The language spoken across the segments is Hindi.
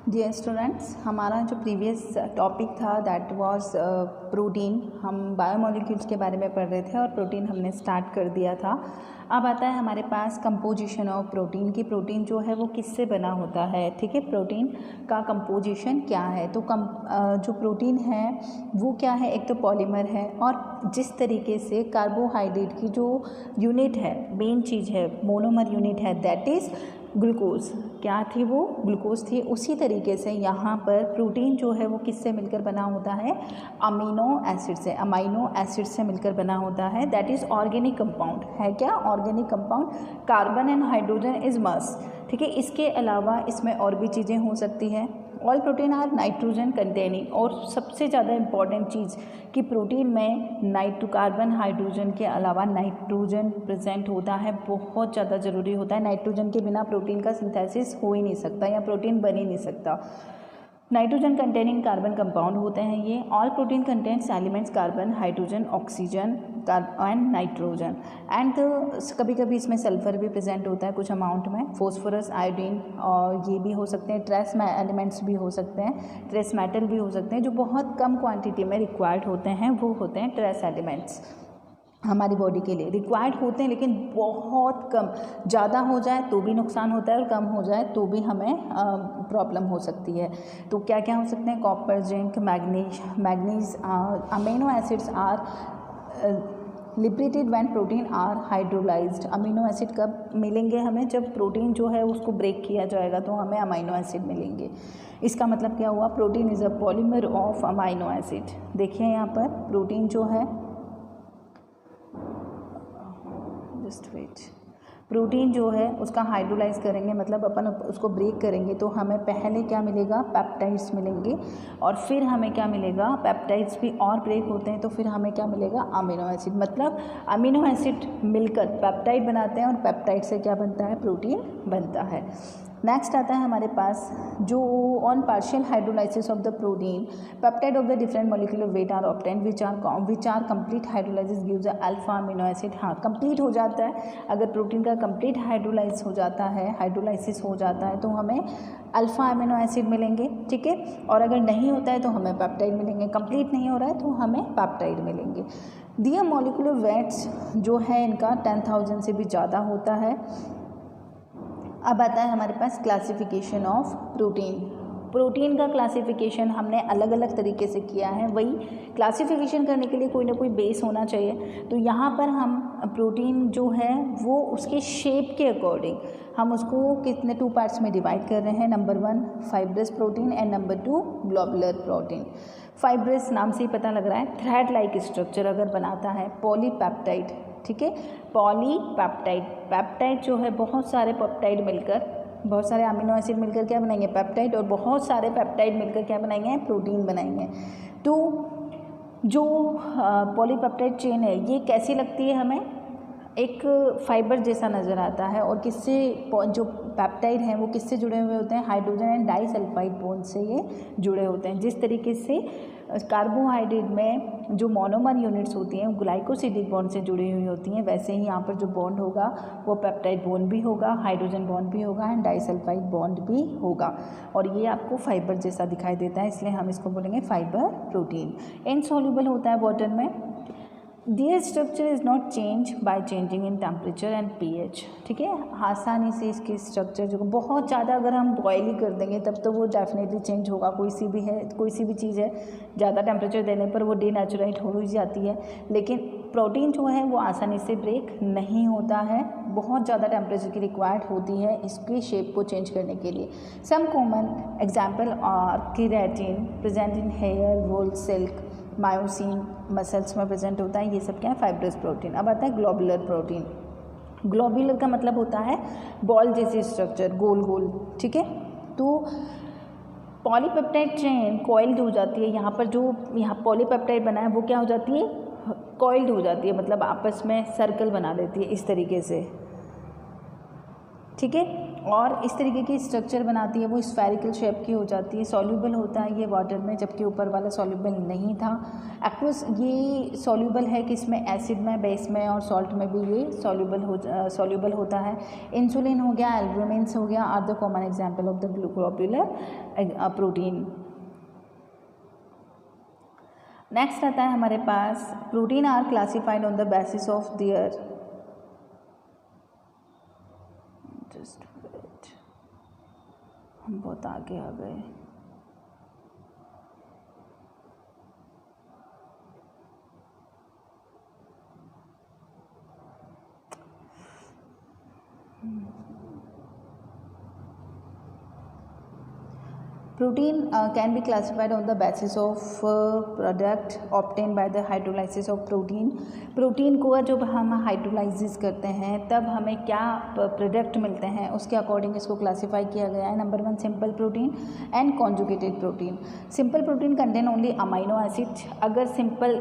डियर स्टूडेंट्स, हमारा जो प्रीवियस टॉपिक था दैट वाज प्रोटीन। हम बायोमोलिक्यूल्स के बारे में पढ़ रहे थे और प्रोटीन हमने स्टार्ट कर दिया था। अब आता है हमारे पास कंपोजिशन ऑफ प्रोटीन की प्रोटीन जो है वो किससे बना होता है। ठीक है, प्रोटीन का कंपोजिशन क्या है। तो जो प्रोटीन है वो क्या है, एक तो पॉलीमर है और जिस तरीके से कार्बोहाइड्रेट की जो यूनिट है, मेन चीज़ है, मोनोमर यूनिट है, दैट इज़ ग्लूकोज। क्या थी वो? ग्लूकोज थी। उसी तरीके से यहाँ पर प्रोटीन जो है वो किससे मिलकर बना होता है? अमीनो एसिड से, अमाइनो एसिड से मिलकर बना होता है। दैट इज़ ऑर्गेनिक कंपाउंड है। क्या? Organic compound. Carbon and hydrogen is must. ठीक है, इसके अलावा इसमें और भी चीज़ें हो सकती हैं। All protein are nitrogen containing. और सबसे ज़्यादा इम्पॉर्टेंट चीज़ कि प्रोटीन में कार्बन हाइड्रोजन के अलावा नाइट्रोजन प्रेजेंट होता है, बहुत ज़्यादा ज़रूरी होता है। नाइट्रोजन के बिना प्रोटीन का सिंथेसिस हो ही नहीं सकता या प्रोटीन बन ही नहीं सकता। नाइट्रोजन कंटेनिंग कार्बन कंपाउंड होते हैं ये। All protein contents elements carbon, hydrogen, oxygen and nitrogen and कभी कभी इसमें सल्फर भी प्रेजेंट होता है कुछ अमाउंट में, फॉस्फोरस, आयोडीन, और ये भी हो सकते हैं। ट्रेस एलिमेंट्स भी हो सकते हैं, ट्रेस मेटल भी हो सकते हैं। जो बहुत कम क्वांटिटी में रिक्वायर्ड होते हैं वो होते हैं ट्रेस एलिमेंट्स। हमारी बॉडी के लिए रिक्वायर्ड होते हैं लेकिन बहुत कम। ज़्यादा हो जाए तो भी नुकसान होता है और कम हो जाए तो भी हमें प्रॉब्लम हो सकती है। तो क्या क्या हो सकते हैं? Copper, zinc, manganese. Amino acids are liberated when protein are hydrolysed. Amino acid कब मिलेंगे हमें? जब प्रोटीन जो है उसको ब्रेक किया जाएगा तो हमें अमीनो एसिड मिलेंगे। इसका मतलब क्या हुआ? Protein is a polymer of amino acid. देखिए यहाँ पर प्रोटीन जो है, प्रोटीन जो है उसका हाइड्रोलाइज करेंगे, मतलब अपन उसको ब्रेक करेंगे तो हमें पहले क्या मिलेगा? पेप्टाइड्स मिलेंगे। और फिर हमें क्या मिलेगा? पेप्टाइड्स भी और ब्रेक होते हैं तो फिर हमें क्या मिलेगा? Amino acid. मतलब अमीनो एसिड मिलकर पेप्टाइड बनाते हैं और पेप्टाइड से क्या बनता है? प्रोटीन बनता है। नेक्स्ट आता है हमारे पास जो on partial hydrolysis of the protein peptide of the different molecular weight are obtained which are complete hydrolysis gives a alpha amino acid. हाँ, कंप्लीट हो जाता है। अगर प्रोटीन का कंप्लीट हाइड्रोलाइज हो जाता है, हाइड्रोलाइसिस हो जाता है तो हमें अल्फा अमीनो एसिड मिलेंगे। ठीक है, और अगर नहीं होता है तो हमें पेप्टाइड मिलेंगे। कंप्लीट नहीं हो रहा है तो हमें पेप्टाइड मिलेंगे। दिया मॉलिक्यूलर वेट्स जो है इनका 10,000 से भी ज़्यादा होता है। अब आता है हमारे पास क्लासिफिकेशन ऑफ प्रोटीन। प्रोटीन का क्लासिफिकेशन हमने अलग अलग तरीके से किया है। वही क्लासिफिकेशन करने के लिए कोई ना कोई बेस होना चाहिए। तो यहाँ पर हम प्रोटीन जो है वो उसके शेप के अकॉर्डिंग हम उसको कितने 2 पार्ट्स में डिवाइड कर रहे हैं। Number 1 fibrous protein and number 2 globular protein. Fibrous नाम से ही पता लग रहा है, थ्रेड लाइक स्ट्रक्चर अगर बनाता है। पॉलीपेप्टाइड, ठीक है, पॉलीपेप्टाइड। पेप्टाइड जो है बहुत सारे पेप्टाइड मिलकर, बहुत सारे अमीनो एसिड मिलकर क्या बनाएंगे? पेप्टाइड। और बहुत सारे पेप्टाइड मिलकर क्या बनाएंगे? प्रोटीन बनाएंगे। तो जो पॉलीपेप्टाइड चेन है ये कैसी लगती है हमें? एक फाइबर जैसा नज़र आता है। और किससे, जो पेप्टाइड हैं वो किससे जुड़े हुए होते हैं? हाइड्रोजन एंड डाइसल्फाइड बॉन्ड से ये जुड़े होते हैं। जिस तरीके से कार्बोहाइड्रेट में जो मोनोमर यूनिट्स होती हैं वो ग्लाइकोसिडिक बॉन्ड से जुड़ी हुई होती हैं, वैसे ही यहाँ पर जो बॉन्ड होगा वो पेप्टाइड बॉन्ड भी होगा, हाइड्रोजन बॉन्ड भी होगा एंड डाइसल्फाइड बॉन्ड भी होगा। और ये आपको फाइबर जैसा दिखाई देता है, इसलिए हम इसको बोलेंगे फाइबर प्रोटीन। इनसॉल्युबल होता है वाटर में। Their structure is not change by changing in temperature and pH। ठीक है, आसानी से इसकी स्ट्रक्चर जो बहुत ज़्यादा अगर हम बॉयल ही कर देंगे तब तो वो डेफिनेटली चेंज होगा। कोई सी भी चीज़ है, ज़्यादा टेम्परेचर देने पर वो डीनेचुरेट हो ही जाती है। लेकिन प्रोटीन जो है वो आसानी से ब्रेक नहीं होता है, बहुत ज़्यादा टेम्परेचर की रिक्वायर्ड होती है इसके शेप को चेंज करने के लिए। Some common example are keratin present in hair, wool, silk, myosin muscles में प्रेजेंट होता है। ये सब क्या है? Fibrous protein. अब आता है ग्लोबुलर प्रोटीन। ग्लोबुलर का मतलब होता है बॉल जैसी स्ट्रक्चर, गोल गोल। ठीक है, तो पॉलीपेप्टाइड चेन कॉइल्ड हो जाती है। यहाँ पर जो पॉलीपेप्टाइड बना है वो क्या हो जाती है? कॉइल्ड हो जाती है, मतलब आपस में सर्कल बना लेती है इस तरीके से। ठीक है। और इस तरीके की स्ट्रक्चर बनाती है, वो स्फेरिकल शेप की हो जाती है। सॉल्यूबल होता है ये वाटर में, जबकि ऊपर वाला सॉल्यूबल नहीं था। एक्वस ये सॉल्यूबल है किसमें, एसिड में, बेस में और सॉल्ट में भी ये सॉल्यूबल होता है। इंसुलिन हो गया, एल्ब्यूमिन्स हो गया, are the common example of the globular protein. Next आता है हमारे पास protein are classified on the basis of their, just wait, हम बहुत आगे आ गए। Protein can be classified on the basis of product obtained by the hydrolysis of protein. Protein को जब हम हाइड्रोलाइसिस करते हैं तब हमें क्या प्रोडक्ट मिलते हैं, उसके अकॉर्डिंग इसको क्लासीफाई किया गया है। Number 1 simple protein and conjugated protein. Simple protein contain only amino acid.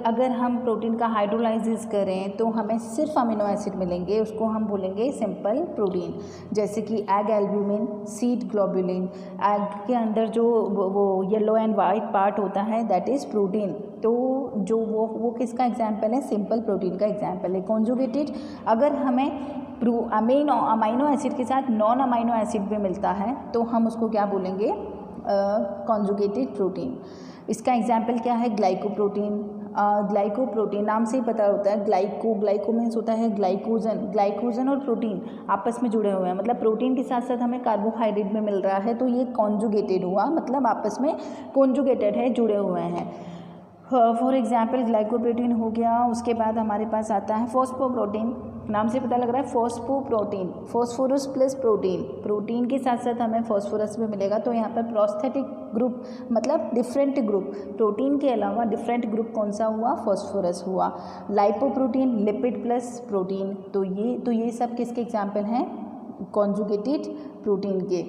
अगर हम प्रोटीन का हाइड्रोलाइसिस करें तो हमें सिर्फ अमीनो एसिड मिलेंगे, उसको हम बोलेंगे सिंपल प्रोटीन। जैसे कि egg albumin, seed globulin. Egg के अंदर जो वो येलो एंड वाइट पार्ट होता है दैट इज़ प्रोटीन। तो जो वो किसका एग्जाम्पल है, सिंपल प्रोटीन का एग्जाम्पल है। कॉन्जुगेटेड, अगर हमें अमाइनो एसिड के साथ नॉन अमाइनो एसिड भी मिलता है तो हम उसको क्या बोलेंगे, कॉन्जुगेटेड प्रोटीन। इसका एग्जाम्पल क्या है, ग्लाइकोप्रोटीन। ग्लाइकोप्रोटीन नाम से ही पता होता है, ग्लाइको मीन्स होता है ग्लाइकोजन और प्रोटीन आपस में जुड़े हुए हैं, मतलब प्रोटीन के साथ साथ हमें कार्बोहाइड्रेट भी मिल रहा है, तो ये कॉन्जुगेटेड हुआ, मतलब आपस में कॉन्जुगेटेड है, जुड़े हुए हैं। फॉर एग्जाम्पल ग्लाइकोप्रोटीन हो गया। उसके बाद हमारे पास आता है फॉस्फोप्रोटीन। नाम से पता लग रहा है फॉस्फोप्रोटीन, फॉस्फोरस प्लस प्रोटीन। प्रोटीन के साथ साथ हमें फॉस्फोरस भी मिलेगा, तो यहाँ पर प्रोस्थेटिक ग्रुप मतलब डिफरेंट ग्रुप, प्रोटीन के अलावा डिफरेंट ग्रुप कौन सा हुआ, फॉस्फोरस हुआ। Lipoprotein, lipid plus protein. तो ये सब किसके एग्जाम्पल हैं, कॉन्जुगेटेड प्रोटीन के।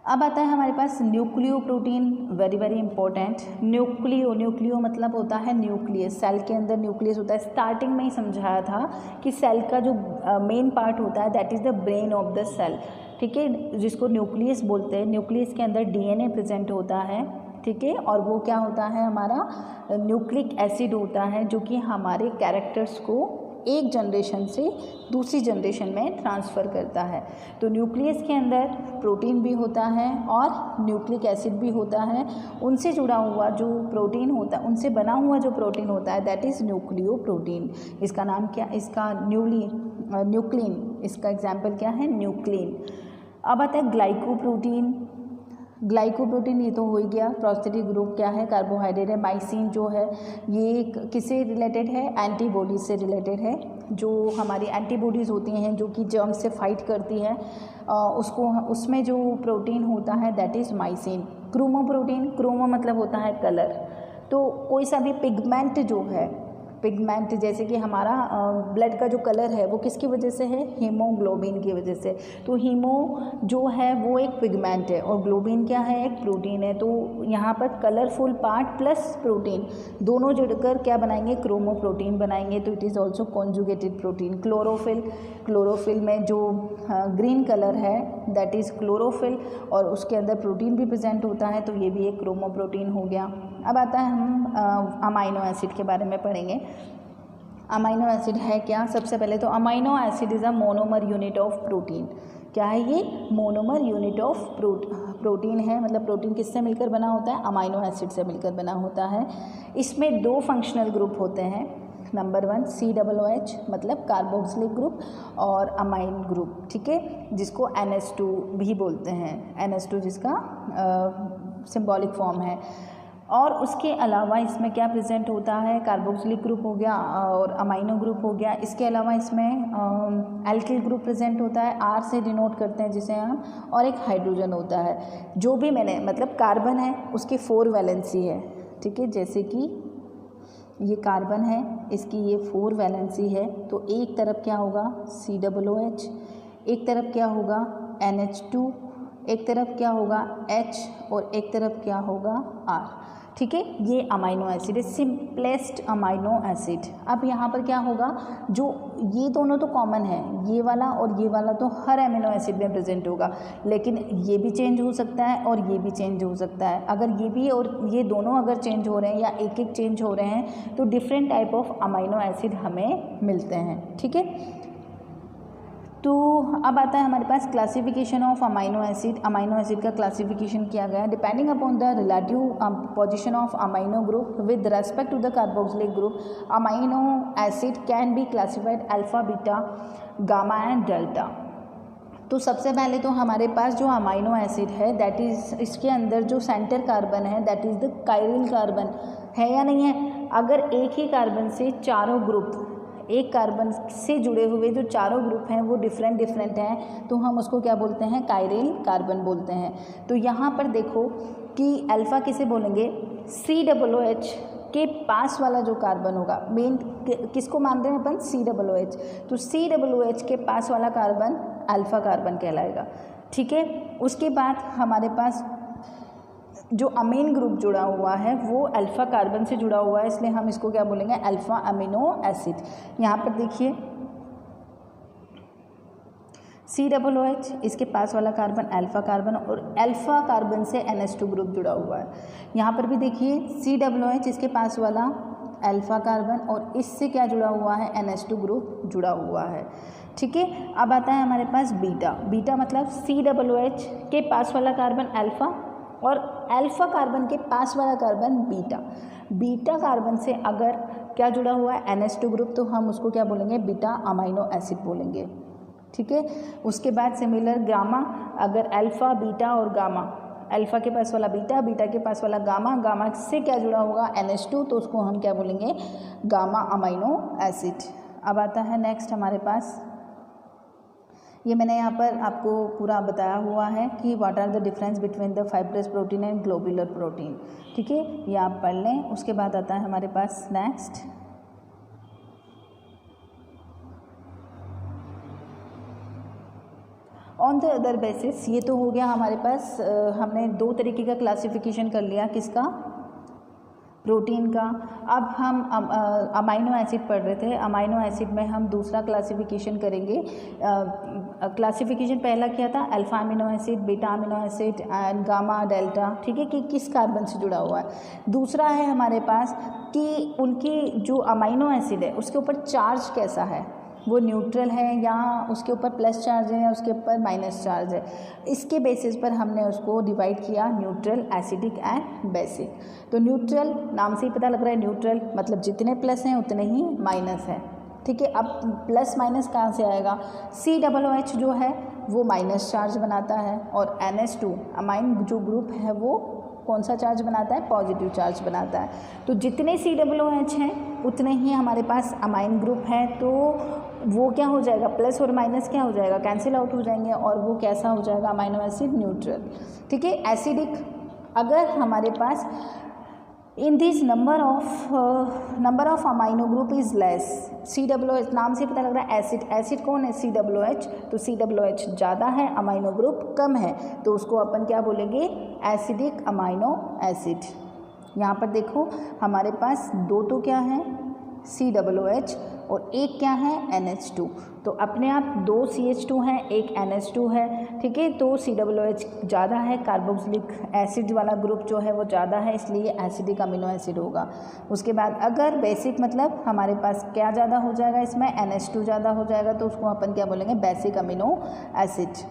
अब आता है हमारे पास nucleo protein, very very important. Nucleo मतलब होता है न्यूक्लियस, सेल के अंदर न्यूक्लियस होता है। स्टार्टिंग में ही समझाया था कि सेल का जो मेन पार्ट होता है that is the brain of the cell, ठीक है, जिसको न्यूक्लियस बोलते हैं। न्यूक्लियस के अंदर डीएनए प्रेजेंट होता है, ठीक है, और वो क्या होता है, हमारा न्यूक्लिक एसिड होता है, जो कि हमारे कैरेक्टर्स को एक जनरेशन से दूसरी जनरेशन में ट्रांसफ़र करता है। तो न्यूक्लियस के अंदर प्रोटीन भी होता है और न्यूक्लिक एसिड भी होता है। उनसे जुड़ा हुआ जो प्रोटीन होता है, उनसे बना हुआ जो प्रोटीन होता है दैट इज़ न्यूक्लियो प्रोटीन। इसका नाम क्या, इसका न्यूक्लिन, इसका एग्जाम्पल क्या है, न्यूक्लिन। अब आता है ग्लाइकोप्रोटीन। ग्लाइकोप्रोटीन ये तो हो ही गया। प्रोस्थेटिक ग्रुप क्या है, कार्बोहाइड्रेट है। माइसिन जो है ये किससे रिलेटेड है, एंटीबॉडीज से रिलेटेड है। जो हमारी एंटीबॉडीज़ होती हैं जो कि जर्म से फाइट करती है, उसमें जो प्रोटीन होता है दैट इज़ माइसिन। क्रोमोप्रोटीन, क्रोमो मतलब होता है कलर। तो कोई सा भी पिगमेंट जो है, पिगमेंट जैसे कि हमारा ब्लड का जो कलर है वो किसकी वजह से है, हीमोग्लोबिन की वजह से। तो हीमो जो है वो एक पिगमेंट है और ग्लोबिन क्या है, एक प्रोटीन है। तो यहाँ पर कलरफुल पार्ट प्लस प्रोटीन दोनों जुड़कर क्या बनाएंगे, क्रोमोप्रोटीन बनाएंगे। तो it is also conjugated protein. Chlorophyll में जो ग्रीन कलर है दैट इज़ क्लोरोफिल और उसके अंदर प्रोटीन भी प्रेजेंट होता है, तो ये भी एक क्रोमोप्रोटीन हो गया। अब आता है हम अमाइनो एसिड के बारे में पढ़ेंगे। अमाइनो एसिड है क्या, सबसे पहले तो amino acid is a monomer unit of protein. क्या है ये, मोनोमर यूनिट ऑफ प्रोटीन है। मतलब प्रोटीन किससे मिलकर बना होता है, अमाइनो एसिड से मिलकर बना होता है। इसमें 2 फंक्शनल ग्रुप होते हैं। नंबर 1 COOH मतलब कार्बोक्सिलिक ग्रुप और अमाइन ग्रुप, ठीक है, जिसको NH2 भी बोलते हैं। NH2 जिसका सिंबॉलिक फॉर्म है। और उसके अलावा इसमें क्या प्रेजेंट होता है, कार्बोक्सिलिक ग्रुप हो गया और अमाइनो ग्रुप हो गया। इसके अलावा इसमें एल्किल ग्रुप प्रेजेंट होता है, R से डिनोट करते हैं जिसे हम, और एक हाइड्रोजन होता है। जो भी मैंने मतलब कार्बन है उसकी 4 वैलेंसी है, ठीक है, जैसे कि ये कार्बन है, इसकी ये 4 वैलेंसी है। तो एक तरफ क्या होगा COOH, एक तरफ क्या होगा NH2, एक तरफ क्या होगा H और एक तरफ क्या होगा R, ठीक है। ये अमाइनो एसिड है, सिंपलेस्ट अमाइनो एसिड। अब यहाँ पर क्या होगा, जो ये दोनों तो कॉमन है, ये वाला और ये वाला तो हर अमीनो एसिड में प्रेजेंट होगा, लेकिन ये भी चेंज हो सकता है और ये भी चेंज हो सकता है। अगर ये भी और ये दोनों अगर चेंज हो रहे हैं या एक एक चेंज हो रहे हैं तो different type of amino acid हमें मिलते हैं, ठीक है। तो अब आता है हमारे पास classification of amino acid. Amino acid का क्लासिफिकेशन किया गया है depending upon the relative position of amino group with respect to the carboxylic group. Amino acid can be classified alpha, beta, gamma and delta. तो सबसे पहले तो हमारे पास जो अमाइनो एसिड है दैट इज़, इसके अंदर जो सेंटर कार्बन है that is the chiral carbon, है या नहीं है। अगर एक ही कार्बन से चारों ग्रुप, एक कार्बन से जुड़े हुए जो चारों ग्रुप हैं वो डिफरेंट हैं तो हम उसको क्या बोलते हैं, कायरल कार्बन बोलते हैं। तो यहाँ पर देखो कि अल्फ़ा किसे बोलेंगे, COOH के पास वाला जो कार्बन होगा, मेन किसको मान रहे हैं अपन, COOH, तो COOH के पास वाला कार्बन अल्फ़ा कार्बन कहलाएगा, ठीक है। उसके बाद हमारे पास जो अमीन ग्रुप जुड़ा हुआ है वो अल्फ़ा कार्बन से जुड़ा हुआ है, इसलिए हम इसको क्या बोलेंगे, अल्फ़ा अमीनो एसिड। यहाँ पर देखिए COOH, इसके पास वाला कार्बन अल्फ़ा कार्बन और अल्फ़ा कार्बन से NH2 ग्रुप जुड़ा हुआ है। यहाँ पर भी देखिए COOH, इसके पास वाला अल्फ़ा कार्बन और इससे क्या जुड़ा हुआ है, NH2 ग्रुप जुड़ा हुआ है, ठीक है। अब आता है हमारे पास बीटा। बीटा मतलब COOH के पास वाला कार्बन अल्फ़ा और अल्फ़ा कार्बन के पास वाला कार्बन बीटा। बीटा कार्बन से अगर क्या जुड़ा हुआ है, NH2 ग्रुप, तो हम उसको क्या बोलेंगे, बीटा अमाइनो एसिड बोलेंगे, ठीक है। उसके बाद सिमिलर गामा, अगर अल्फ़ा, बीटा और गामा, अल्फ़ा के पास वाला बीटा, बीटा के पास वाला गामा, गामा से क्या जुड़ा होगा, NH2, तो उसको हम क्या बोलेंगे, गामा अमाइनो एसिड। अब आता है नेक्स्ट हमारे पास, ये मैंने यहाँ पर आपको पूरा बताया हुआ है कि what are the difference between the fibrous protein and globular protein, ठीक है, ये आप पढ़ लें। उसके बाद आता है हमारे पास next, on the other basis. ये तो हो गया हमारे पास, हमने दो तरीके का क्लासिफिकेशन कर लिया, किसका, प्रोटीन का। अब हम अमाइनो एसिड पढ़ रहे थे, अमाइनो एसिड में हम दूसरा क्लासिफिकेशन करेंगे। क्लासिफिकेशन पहला क्या था, alpha amino acid, beta amino acid and gamma, delta, ठीक है, कि किस कार्बन से जुड़ा हुआ है। दूसरा है हमारे पास कि उनकी जो अमाइनो एसिड है उसके ऊपर चार्ज कैसा है, वो न्यूट्रल है या उसके ऊपर प्लस चार्ज है या उसके ऊपर माइनस चार्ज है। इसके बेसिस पर हमने उसको डिवाइड किया, न्यूट्रल, एसिडिक एंड बेसिक। तो न्यूट्रल नाम से ही पता लग रहा है, न्यूट्रल मतलब जितने प्लस हैं उतने ही माइनस हैं, ठीक है। अब प्लस माइनस कहाँ से आएगा, COOH जो है वो माइनस चार्ज बनाता है और NH2 अमाइन जो ग्रुप है वो कौन सा चार्ज बनाता है, पॉजिटिव चार्ज बनाता है। तो जितने COOH हैं उतने ही हमारे पास अमाइन ग्रुप है, तो वो क्या हो जाएगा, प्लस और माइनस क्या हो जाएगा, कैंसिल आउट हो जाएंगे और वो कैसा हो जाएगा, अमाइनो एसिड न्यूट्रल, ठीक है। एसिडिक, अगर हमारे पास in this number of amino group is less, COOH नाम से पता लग रहा है एसिड, एसिड कौन है, COOH, तो COOH ज़्यादा है, अमाइनो ग्रुप कम है, तो उसको अपन क्या बोलेंगे, एसिडिक अमाइनो एसिड। यहाँ पर देखो हमारे पास दो तो क्या है, COOH और एक क्या है, NH2, तो अपने आप दो CH2 हैं, एक NH2 है, ठीक है। तो COOH ज़्यादा है, कार्बोक्सिलिक एसिड वाला ग्रुप जो है वो ज़्यादा है, इसलिए एसिडिक अमीनो एसिड होगा। उसके बाद अगर बेसिक मतलब हमारे पास क्या ज़्यादा हो जाएगा, इसमें NH2 ज़्यादा हो जाएगा, तो उसको अपन क्या बोलेंगे, बेसिक अमीनो एसिड।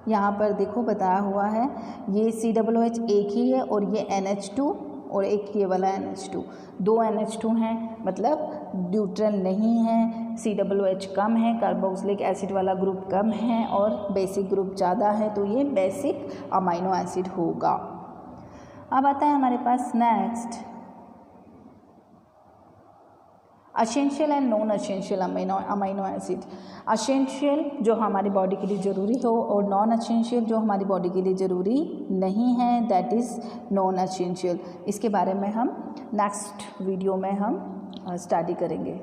यहाँ पर देखो बताया हुआ है, ये COOH एक ही है और ये NH2 और एक ये वाला NH2, दो NH2 हैं, मतलब न्यूट्रल नहीं है, COOH कम है, कार्बोक्सिलिक एसिड वाला ग्रुप कम है और बेसिक ग्रुप ज़्यादा है, तो ये बेसिक अमाइनो एसिड होगा। अब आता है हमारे पास next, essential and non essential amino acid. Essential जो हमारी बॉडी के लिए ज़रूरी हो और नॉन असेंशियल जो हमारी बॉडी के लिए ज़रूरी नहीं है, दैट इज़ नॉन असेंशियल। इसके बारे में हम नेक्स्ट वीडियो में हम स्टडी करेंगे।